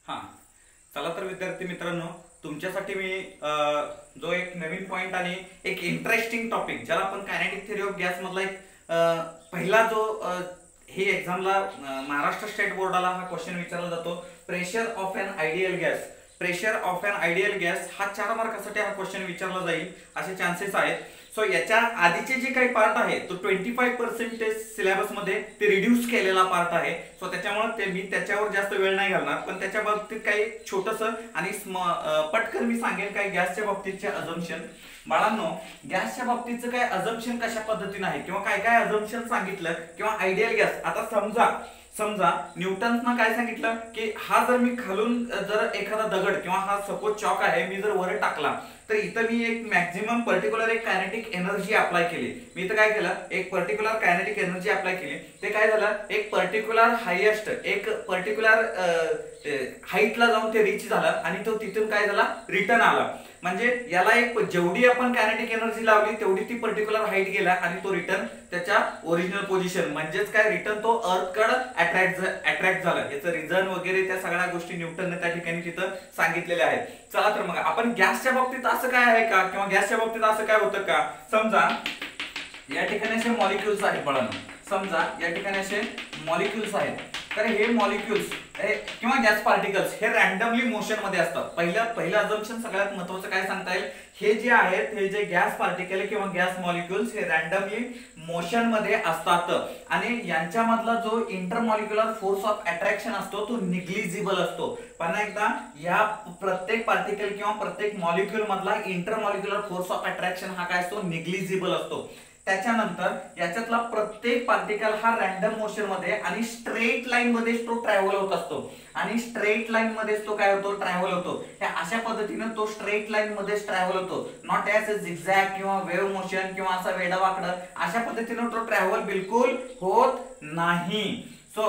हां, चला तर विद्यार्थी मित्रांनो, तुमच्यासाठी मी जो एक नवीन पॉइंट आणि एक इंटरेस्टिंग टॉपिक ज्याला आपण कायनेटिक थेअरी ऑफ गॅस मधला एक पहिला जो हे एक्झामला महाराष्ट्र स्टेट बोर्डाला हा क्वेश्चन विचारला जातो. Pressure of an ideal gas. Pressure of an ideal gas हा 4 मार्कासाठी हा क्वेश्चन विचारला जाईल असे चान्सेस आहेत. सो याच्या आधीचे जे काही पार्ट आहे तो 25% सिलेबस मध्ये ते रिड्यूस केलेला पार्ट आहे. सो त्याच्यामुळे मी त्याच्यावर जास्त वेळ नाही घालणार, पण त्याच्या बाबतीत काही छोटंसं आणि पटकन मी सांगेन काही गॅसच्या बाबतीतचे अझम्पशन. बाळांनो, गॅसच्या बाबतीतचं काय अझम्पशन कशा पद्धतीने आहे किंवा काय काय अझम्पशन सांगितलं किंवा आयडियल गॅस. आता समजा न्यूटननं काय सांगितलं की हा जर मी खालून जर एखादा दगड किंवा हा सपोज चॉक आहे मी जर वर टाकला तर इथं मी एक मॅक्झिमम पर्टिक्युलर एक कायनेटिक एनर्जी अप्लाय केली. मी इथं काय केलं, एक पर्टिक्युलर कायनेटिक एनर्जी अप्लाय केली. ते काय झालं, एक पर्टिक्युलर हायएस्ट एक पर्टिक्युलर हाईटला जाऊन ते रीच झालं आणि तो तिथून काय झाला रिटर्न आला. म्हणजे याला एक जेवढी आपण कायनेटिक एनर्जी लावली तेवढी ती पर्टिक्युलर हाईट गेला आणि तो रिटर्न त्याच्या ओरिजिनल पोझिशन म्हणजेच काय रिटर्न तो अर्थकडे अट्रॅक्ट झाला. याचं रिझन वगैरे त्या सगळ्या गोष्टी न्यूटनने त्या ठिकाणी तिथं सांगितलेल्या आहेत. चला तर मग आपण गॅसच्या बाबतीत असं काय आहे का किंवा गॅसच्या बाबतीत असं काय होतं का. समजा या ठिकाणी असे मॉलिक्युल्स आहेत बाळांनो. समजा या ठिकाणी असे मॉलिक्युल्स आहेत. तर हे मॉलिक्युल्स किंवा गॅस पार्टिकल्स हे रॅन्डमली मोशन मध्ये असतात. पहिलं अझम्पशन सगळ्यात महत्त्वाचं काय सांगता येईल, हे जे आहेत हे जे गॅस पार्टिकल किंवा गॅस मॉलिक्युल्स हे रॅन्डमली मोशन मध्ये असतात आणि यांच्यामधला जो इंटरमॉलिक्युलर फोर्स ऑफ अट्रॅक्शन असतो तो निग्लिजिबल असतो. पण एकदा या प्रत्येक पार्टिकल किंवा प्रत्येक मॉलिक्युल मधला इंटरमॉलिक्युलर फोर्स ऑफ अट्रॅक्शन हा काय असतो, निग्लिजिबल असतो. त्याच्यानंतर याच्यातला प्रत्येक पार्टिकल हा रॅन्डम मोशन मध्ये आणि स्ट्रेट लाईन मध्ये तो ट्रॅव्हल होत असतो आणि स्ट्रेट लाईन मध्ये तो काय होतो, ट्रॅव्हल होतो. अशा पद्धतीने तो स्ट्रेट लाईन मध्ये ट्रॅव्हल होतो. नॉट ॲज अ झिगझॅग किंवा वेव्ह मोशन किंवा असा वेडावाकडं अशा पद्धतीने तो ट्रॅव्हल बिलकुल होत नाही. सो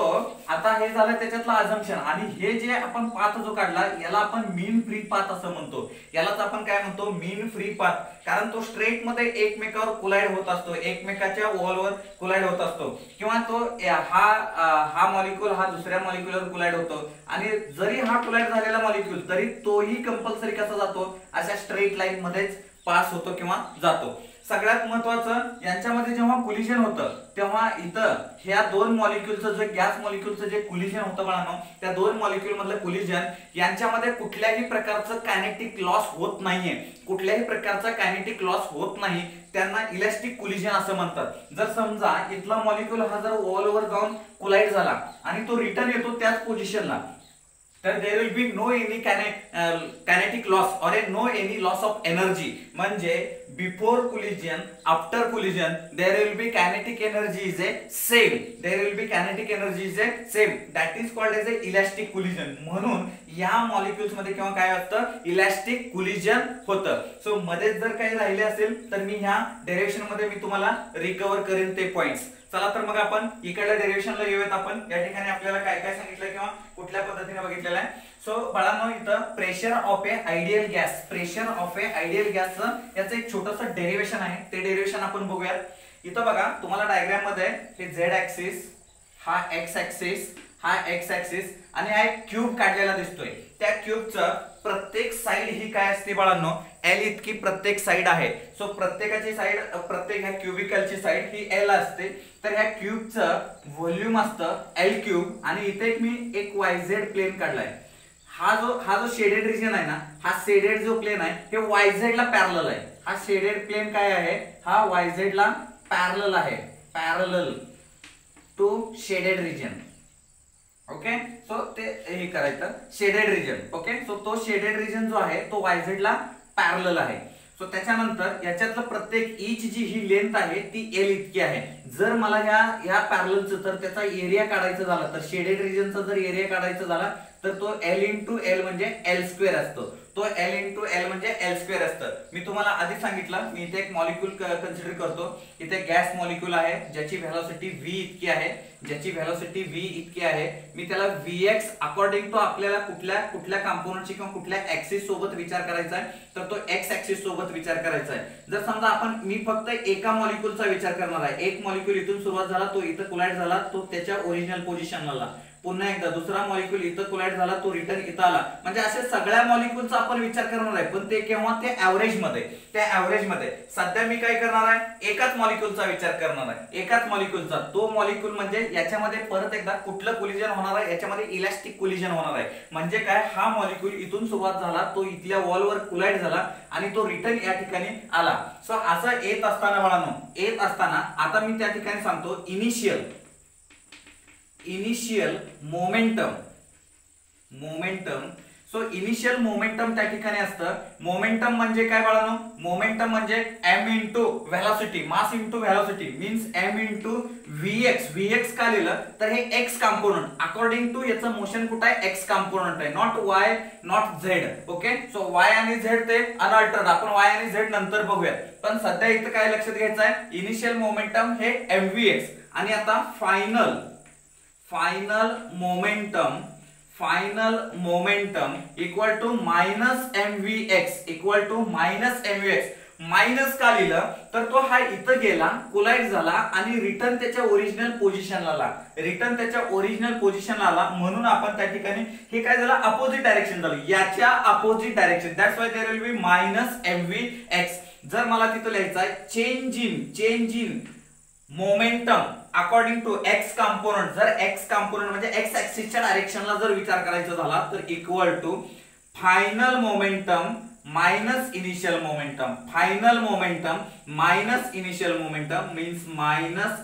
आता हे झालं त्याच्यातलं अझम्पशन. आणि हे जे आपण पाथ जो काढला याला आपण मीन फ्री पाथ असं म्हणतो. यालाच आपण काय म्हणतो, मीन फ्री पाथ. कारण तो स्ट्रेट मध्ये एकमेकावर कोलाइड होत असतो, एकमेकाच्या वॉलवर कोलाइड होत असतो किंवा तो हा मॉलिक्यूल हा दुसऱ्या मॉलिक्यूलवर कोलाइड होतो. आणि जरी हा कोलाइड झालेला मॉलिक्यूल तरी तोही कंपल्सरी कसा जातो, अशा स्ट्रेट लाईन मध्येच पास होतो किंवा जातो. सगळ्यात महत्वाचं यांच्यामध्ये जेव्हा कोलिजन होतं तेव्हा इथं ह्या दोन मॉलिक्युलचं जे गॅस मॉलिक्युलचं जे कोलिजन होतं बाळांनो, त्या दोन मॉलिक्युल मधलं कोलिजन यांच्यामध्ये कुठल्याही प्रकारचं कायनेटिक लॉस होत नाहीये. कुठल्याही प्रकारचा कायनेटिक लॉस होत नाही. त्यांना इलास्टिक कोलिजन असं म्हणतात. जर समजा इथला मॉलिक्युल हा जर वॉलवर जाऊन कोलाइड झाला आणि तो रिटर्न येतो त्याच पोझिशनला, तर there will be no any kinetic loss or no any loss of energy. म्हणजे before collision after collision there will be kinetic energy is a same. There will be kinetic energy is a same. That is called as a elastic collision. म्हणून या molecules मध्ये किंवा काय असतं, elastic collision होतं. So मध्ये जर काही राहिले असेल तर मी ह्या डेरिव्हेशन मध्ये मी तुम्हाला रिकव्हर करेन ते पॉइंट्स. चला तर मग आपण इकडल्या डेरिव्हेशनला येऊयात. आपण या ठिकाणी आपल्याला काय काय सांगितलं किंवा कुठल्या पद्धतीने बघितलेलं आहे. सो बाळांनो, इथं pressure of A ideal gas, pressure of A ideal गॅसचं याचं एक छोटंसं डेरिव्हेशन आहे. ते डेरिव्हेशन आपण बघूयात. इथं बघा तुम्हाला डायग्राम मध्ये हे झेड ऍक्सिस, हा एक्स ऍक्सिस, हा एक्स ऍक्सिस आणि हा एक क्यूब काढलेला दिसतोय. त्या क्यूबचं प्रत्येक साइड ही काय असते बाळांनो, एल इतकी प्रत्येक साइड आहे. सो प्रत्येकाची साइड, प्रत्येक ह्या क्यूबिकलची साइड ही एल असते. तर ह्या क्यूबचं व्हॉल्यूम असतं एल क्यूब. आणि इथे मी एक वायझेड प्लेन काढलाय. हा जो शेडेड रिजन आहे ना, हा शेडेड जो प्लेन आहे हे वायझेड ला पॅरलल आहे. हा शेडेड प्लेन काय आहे, हा वायझेड ला पॅरलल आहे, parallel to shaded region. Okay, so ते हे करायचं शेडेड रिजन. ओके, सो तो शेडेड रिजन जो आहे तो वायझेड ला पॅरलल आहे. सो त्याच्यानंतर याच्यातलं प्रत्येक ईच जी ही लेंथ आहे ती एल इतकी आहे. जर मला ह्या पॅरललचं तर त्याचा एरिया काढायचा झाला तर शेडेड रिजनचा जर एरिया काढायचा झाला तर तो एल इंटू एल म्हणजे एल स्क्वेअर असतो. तो एल इंटू एल म्हणजे एल स्क्वेअर असतं. मी तुम्हाला आधी सांगितलं, मी इथे एक मॉलिक्यूल कन्सिडर करतो. इथे गॅस मॉलिक्यूल आहे ज्याची व्हेलॉसिटी v इतकी आहे, ज्याची व्हेलॉसिटी v इतकी आहे. मी त्याला vx अकॉर्डिंग टू आपल्याला कुठल्या कंपोनंटची किंवा कुठल्या ऍक्सिस सोबत विचार करायचा आहे तर तो x ऍक्सिस सोबत विचार करायचा आहे. जर समजा मी फक्त एका मॉलिक्यूलचा विचार करणार आहे, एक मॉलिक्यूल इथून सुरुवात झाला, तो इथं कोलाइड झाला, तो त्याच्या ओरिजिनल पोझिशनला आला. पुन्हा एकदा दुसरा मॉलिक्यूल इथं कोलाइड झाला, तो रिटर्न इथं आला. म्हणजे अशा सगळ्या मॉलिक्यूलचा आपण विचार करणार आहे, पण ते केव्हा, ते ऍव्हरेज मध्ये. त्या ऍव्हरेज मध्ये सध्या मी काय करणार आहे, एकाच मॉलिक्यूलचा विचार करणार आहे, एकाच मॉलिक्यूलचा. तो मॉलिक्यूल म्हणजे याच्यामध्ये परत एकदा कुठलं कोलिजन होणार आहे, याच्यामध्ये इलास्टिक कोलिजन होणार आहे. म्हणजे काय, हा मॉलिक्यूल इथून सुरुवात झाला, तो इथल्या वॉलवर कोलाइड झाला आणि तो रिटर्न या ठिकाणी आला. सो असं येत असताना बाळांनो, येत असताना आता मी त्या ठिकाणी सांगतो initial momentum. So initial momentum त्या ठिकाणी असतं. मोमेंटम म्हणजे काय बाळांनो, मोमेंटम म्हणजे m into velocity, mass into velocity means m into vx. vx का लिहिलं तर हे x कंपोनंट, अकॉर्डिंग टू याचं मोशन कुठं आहे, x कंपोनंट आहे, not y not z. Okay, so y आणि z ते अनअल्टर्ड, आपण y आणि z नंतर बघूया. पण सध्या इथं काय लक्षात घ्यायचं आहे, इनिशियल मोमेंटम हे mvx आणि आता final momentum equal to minus mvx. Minus का लिहिलं तर तो हा इथं गेला, कोलाइड झाला आणि रिटर्न त्याच्या ओरिजिनल पोझिशनला आला. म्हणून आपण त्या ठिकाणी हे काय झालं, अपोजिट डायरेक्शन झालं, याच्या opposite direction. That's why there will be minus mvx. जर मला तिथं लिहायचं आहे change in momentum according to x component, जर x कंपोनंट म्हणजे x ऍक्सिसच्या डायरेक्शनला जर विचार करायचा झाला तर equal to final momentum minus initial momentum. Final momentum minus initial momentum means minus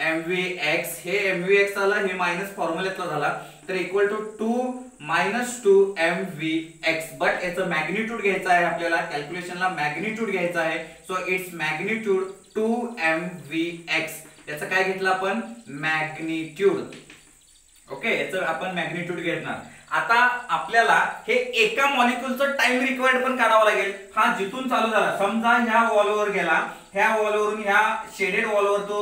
mvx. हे mvx आलं, हे मायनस फॉर्म्युल्यातला झाला, तर इक्वल टू 2 mvx. बट याचं मॅग्निट्यूड घ्यायचं आहे आपल्याला, कॅल्क्युलेशनला मॅग्निट्यूड घ्यायचं आहे. So it's magnitude 2 mvx. याचं काय घेतलं आपण, मॅग्निट्यूड. ओके, याचं आपण मॅग्निट्यूड घेणार. आता आपल्याला हे एका मॉलिक्यूलचं टाइम रिक्वायर्ड पण काढावं लागेल. हा जिथून चालू झाला, समजा ह्या वॉलवर गेला, ह्या वॉलवरून ह्या शेडेड वॉलवर तो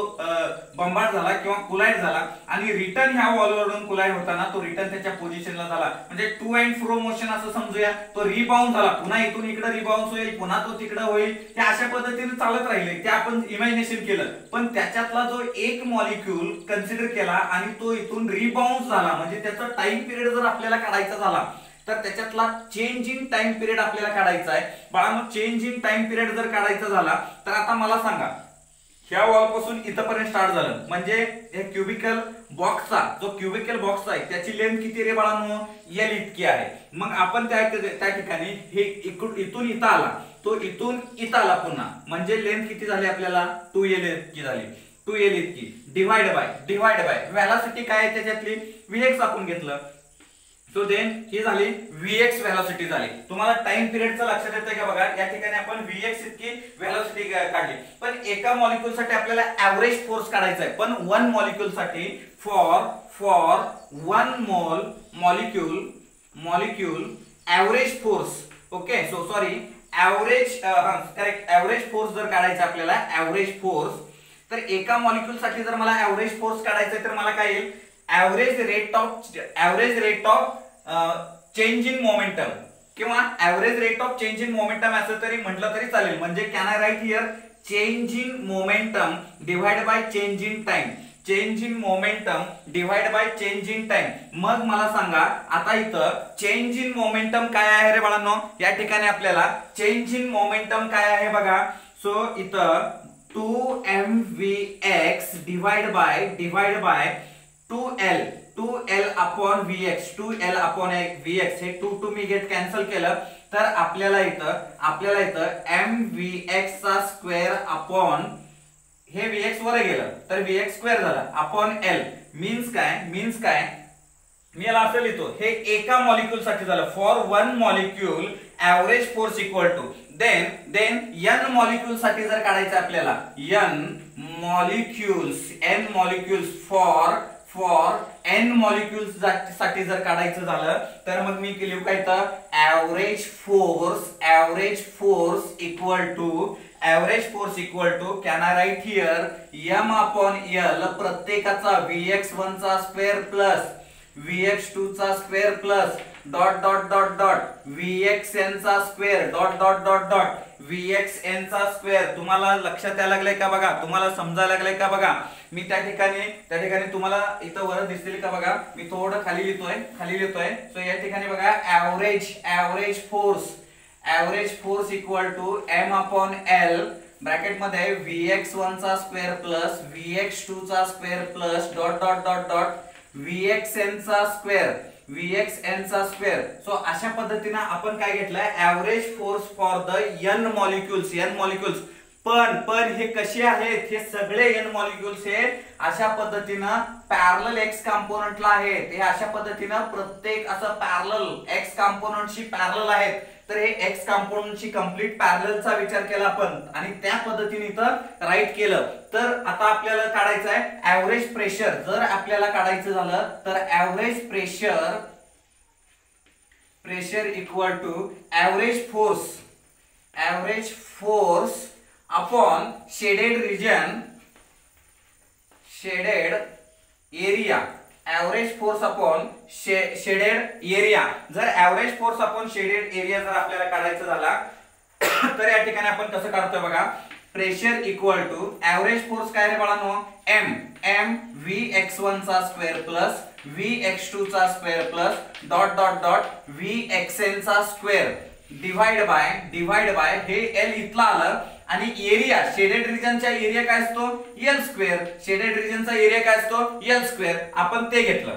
बंबार्ड झाला किंवा कोलाइड झाला आणि रिटर्न ह्या वॉलवरून कोलाइड होताना तो रिटर्न त्याच्या पोझिशनला झाला. म्हणजे टू अँड फ्रो मोशन असं समजूया. तो रिबाउंड झाला, पुन्हा इथून इकडे रिबाउंड होईल, पुन्हा तो तिकडे होईल, हे अशा पद्धतीने चालत राहिले. ते आपण इमॅजिनेशन केलं. पण त्याच्यातला जो एक मॉलिक्यूल कन्सिडर केला आणि तो इथून रिबाउंड झाला, म्हणजे त्याचा टाइम पिरियड जर आपल्याला काढायचा झाला तर त्याच्यातला चेंज इन टाइम पिरियड आपल्याला काढायचा आहे. बाळांनो, चेंज इन टाइम पिरियड जर काढायचा झाला तर आता मला सांगा, ह्या वॉल पासून इथपर्यंत स्टार्ट झालं, म्हणजे हे क्युबिकल बॉक्सचा जो क्युबिकल बॉक्स आहे त्याची लेंथ किती रे बाळांनो, L इतकी आहे. मग आपण त्या ठिकाणी हे इथून इथं आला, तो इथून इथं आला पुन्हा, म्हणजे लेंथ किती झाली आपल्याला, 2L इतकी झाली. 2L इतकी डिवाइड बाय व्हेलॉसिटी काय आहे त्याच्यातली, vx आपण घेतलं. सो देन ही झाली vx व्हेलॉसिटी झाली. तुम्हाला टाइम पिरियडचं लक्षात येतंय का बघा, या ठिकाणी आपण vx इतकी व्हेलॉसिटी काढली. पण एका मॉलिक्यूल साठी आपल्याला ऍव्हरेज फोर्स काढायचा आहे. पण वन मॉलिक्यूल साठी for one molecule average force, okay, so sorry average correct, average force जर काढायचा आपल्याला, ऍव्हरेज फोर्स, तर एका मॉलिक्यूल साठी जर मला ऍव्हरेज फोर्स काढायचा आहे तर मला काय येईल, average rate of change in momentum किंवा average rate of change in momentum असं तरी म्हटलं तरी चालेल. म्हणजे can I write here change in momentum divide by change in time. Change in momentum divide by change in time. मग मला सांगा आता इथं चेंज इन मोमेंटम काय आहे रे बाळांनो, या ठिकाणी आपल्याला चेंज इन मोमेंटम काय आहे बघा. सो इथं 2 mvx divide by 2L upon vx. 2L upon vx. हे 2 मी गेट कॅन्सल केलं तर आपल्याला इथं mvx चा स्क्वेअर अपॉन हे vx वर गेलं तर vx स्क्वेअर झाला अपॉन L. मीन्स काय मी याला असं लिहितो, हे एका मॉलिक्यूल साठी झालं. For one molecule average force equal to then n molecule साठी जर काढायचं आपल्याला, n molecules for n molecules साठी जर काढायचं झालं तर मग मी लिहू काय तर average force equal to can I write here m upon L प्रत्येकाचा vx1 चा स्क्वेअर प्लस vx2 चा square plus dot dot dot dot Vxn चा square dot dot dot dot Vxn चा स्क्वेअर. तुम्हाला लक्षात यायला लागलंय का बघा, तुम्हाला समजायला लागलंय का बघा. मी त्या ठिकाणी तुम्हाला इथं वर दिसतील का बघा, मी थोडं खाली लिहितोय. सो या ठिकाणी बघा average force equal to M/L bracket मध्ये Vx1 चा स्क्वेअर प्लस Vx2 चा square plus dot dot dot dot Vxn चा स्क्वेअर. सो अशा पद्धतीने आपण काय घेतलंय, average force for the n molecules. पण हे कसे आहेत, हे सगळे n मॉलिक्युल्स हे अशा पद्धतीनं पॅरलल x कंपोनेंटला आहेत. हे अशा पद्धतीनं प्रत्येक असं पॅरलल x कंपोनेंटशी पॅरलल आहेत. तर हे x कंपोनेंटची कंप्लीट पॅरललचा विचार केला आपण आणि त्या पद्धतीने इथं राईट केलं. तर आता आपल्याला काढायचं आहे ऍव्हरेज प्रेशर. जर आपल्याला काढायचं झालं तर average pressure equal to average force upon shaded area. Average force upon shaded area. जर average force upon shaded area जर आपल्याला काढायचं झाला तर या ठिकाणी आपण कसं काढतोय बघा, pressure equal to average force काय रे बाळांनो, m Vx1 चा स्क्वेअर प्लस Vx2 चा square plus dot dot dot Vxn चा स्क्वेअर डिवाइड बाय हे L इथला आलं आणि एरिया शेडेड रिजनचा एरिया काय असतो L स्क्वेअर. शेडेड रिजनचा एरिया काय असतो L स्क्वेअर. आपण ते घेतलं.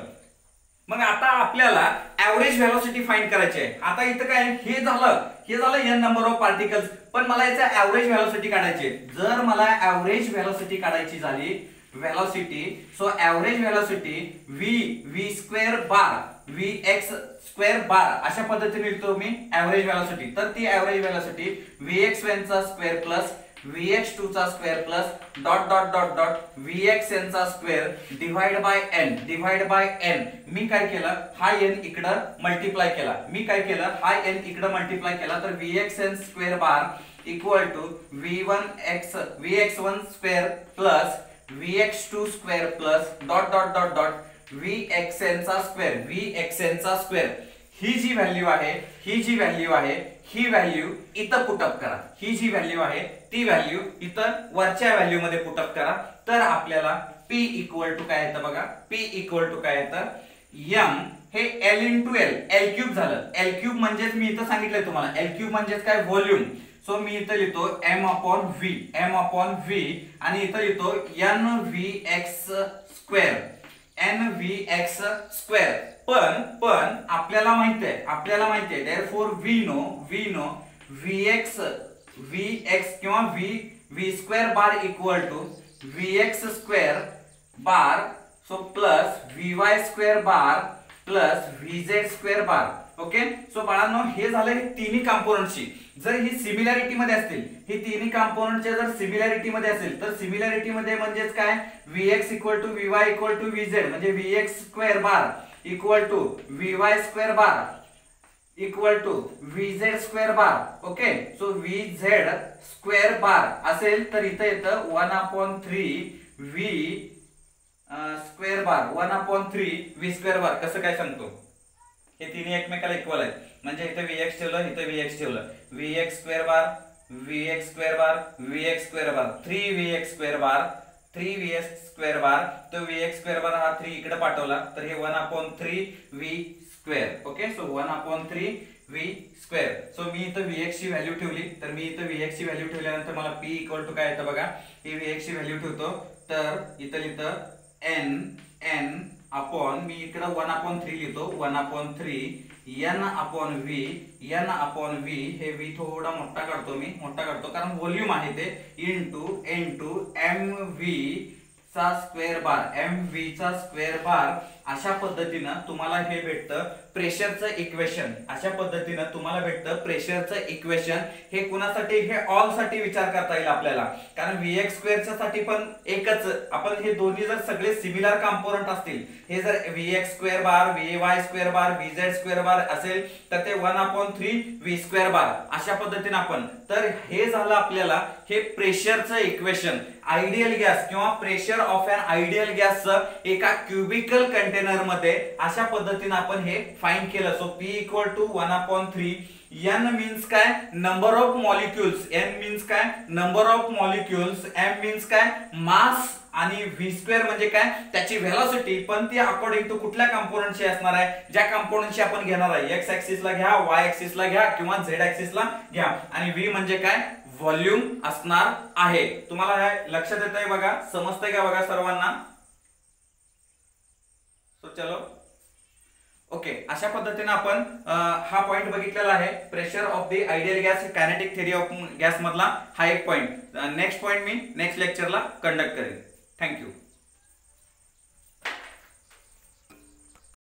मग आता आपल्याला ऍव्हरेज व्हेलॉसिटी फाइंड करायची आहे. आता इथं काय हे झालं n नंबर ऑफ पार्टिकल्स, पण मला याचा ऍव्हरेज व्हेलॉसिटी काढायची. जर मला ऍव्हरेज व्हेलॉसिटी काढायची झाली so average velocity v square बार Vx स्क्वेअर बार अशा पद्धतीने लिहितो मी ऍव्हरेज व्हेलॉसिटी. तर ती ऍव्हरेज व्हेलॉसिटी Vx1 चा स्क्वेअर प्लस Vx2 चा square plus dot dot dot dot Vxn चा स्क्वेअर डिवाइड बाय n. मी काय केलं, हा n इकडं मल्टिप्लाय केला. तर Vxn square bar equal to Vx1 square plus Vx2 square plus dot dot dot dot Vxn चा स्क्वेअर. ही जी व्हॅल्यू आहे ही व्हॅल्यू इथं पुटअप करा. ही जी व्हॅल्यू आहे ती व्हॅल्यू इथं वरच्या व्हॅल्यू मध्ये पुटअप करा. तर आपल्याला P इक्वल टू काय येतं बघा, P इक्वल टू काय येतं, m हे L इंटू L क्यूब झालं. L क्यूब म्हणजेच मी इथं सांगितलंय तुम्हाला, L क्यूब म्हणजेच काय व्हॉल्यूम. सो मी इथं लिहितो m अपॉन v आणि इथं लिहितो nvx स्क्वेअर. पण आपल्याला माहिती आहे therefore we know vx किंवा v square bar equal to vx square bar so plus vy square bar plus vz square bar. Okay. So बाळांनो हे झालं हे तिन्ही कंपोनेंटची. जर ही सिमिलॅरिटी मध्ये असतील, ही तिन्ही कंपोनेंटच्या जर सिमिलॅरिटी मध्ये असेल तर सिमिलॅरिटी मध्ये म्हणजेच काय Vx equal to Vy equal to Vz म्हणजे Vx square bar equal to Vy square bar equal to Vz square bar. Okay. So Vz square bar असेल तर इथं येतं 1/3 V square bar 1/3 V square bar. कसं काय सांगतो, हे तिन्ही एकमेकाला इक्वल आहेत म्हणजे इथे Vx ठेवलं, इथे Vx ठेवलं. Vx स्क्वेअर बार Vx स्क्वेअर बार Vx स्क्वेअर बार 3Vx स्क्वेअर बार 3Vx स्क्वेअर बार. तो Vx स्क्वेअर बार हा 3 इकडे पाठवला तर हे 1/3 V square. Okay. So 1/3 V square. So मी इथं Vx ची व्हॅल्यू ठेवली, तर मी इथं Vx ची व्हॅल्यू ठेवल्यानंतर मला P इक्वल टू काय येतं बघा, ही Vx ची व्हॅल्यू ठेवतो. तर इथं n अपॉन मी इकडे 1/3 लिहितो 1/3 n अपॉन v हे v थोडा मोठा काढतो कारण व्हॉल्यूम आहे ते इंटू mv चा स्क्वेअर बार. अशा पद्धतीनं तुम्हाला हे भेटतं प्रेशरचं इक्वेशन. हे कुणासाठी, हे ऑल साठी विचार करता येईल आपल्याला, कारण Vx स्क्वेअरच्या साठी पण एकच. आपण हे दोन्ही जर सगळे सिमिलर कंपोनेंट असतील, हे जर Vx स्क्वेअर बार Vy स्क्वेअर बार Vz स्क्वेअर बार असेल तर ते 1/3 V स्क्वेअर बार अशा पद्धतीने आपण. तर हे झालं आपल्याला हे प्रेशरचं इक्वेशन. आयडियल गॅस किंवा प्रेशर ऑफ अन आयडियल गॅसचं एका क्युबिकल कंटेनर मध्ये अशा पद्धतीने आपण हे फाइंड केलं. So P equal to 1/3. N means काय number of molecules, N means काय number of molecules, M means काय मास आणि V स्क्वेअर म्हणजे काय त्याची व्हेलॉसिटी. पण ती अकॉर्डिंग टू कुठल्या कंपोनेंटची असणार आहे, ज्या कंपोनेंटची आपण घेणार आहे. X ऍक्सिसला घ्या, Y ऍक्सिसला घ्या किंवा Z ऍक्सिसला घ्या. आणि V म्हणजे काय व्हॉल्यूम असणार आहे. तुम्हाला हे लक्षात येत आहे बघा, समजतंय का बघा सर्वांना. सो चलो ओके, अशा पद्धतीने आपण हा पॉइंट बघितलेला आहे. Pressure of the ideal gas, kinetic theory of gas मधला हा एक पॉइंट. नेक्स्ट पॉइंट मी नेक्स्ट लेक्चरला कंडक्ट करेन. थँक्यू.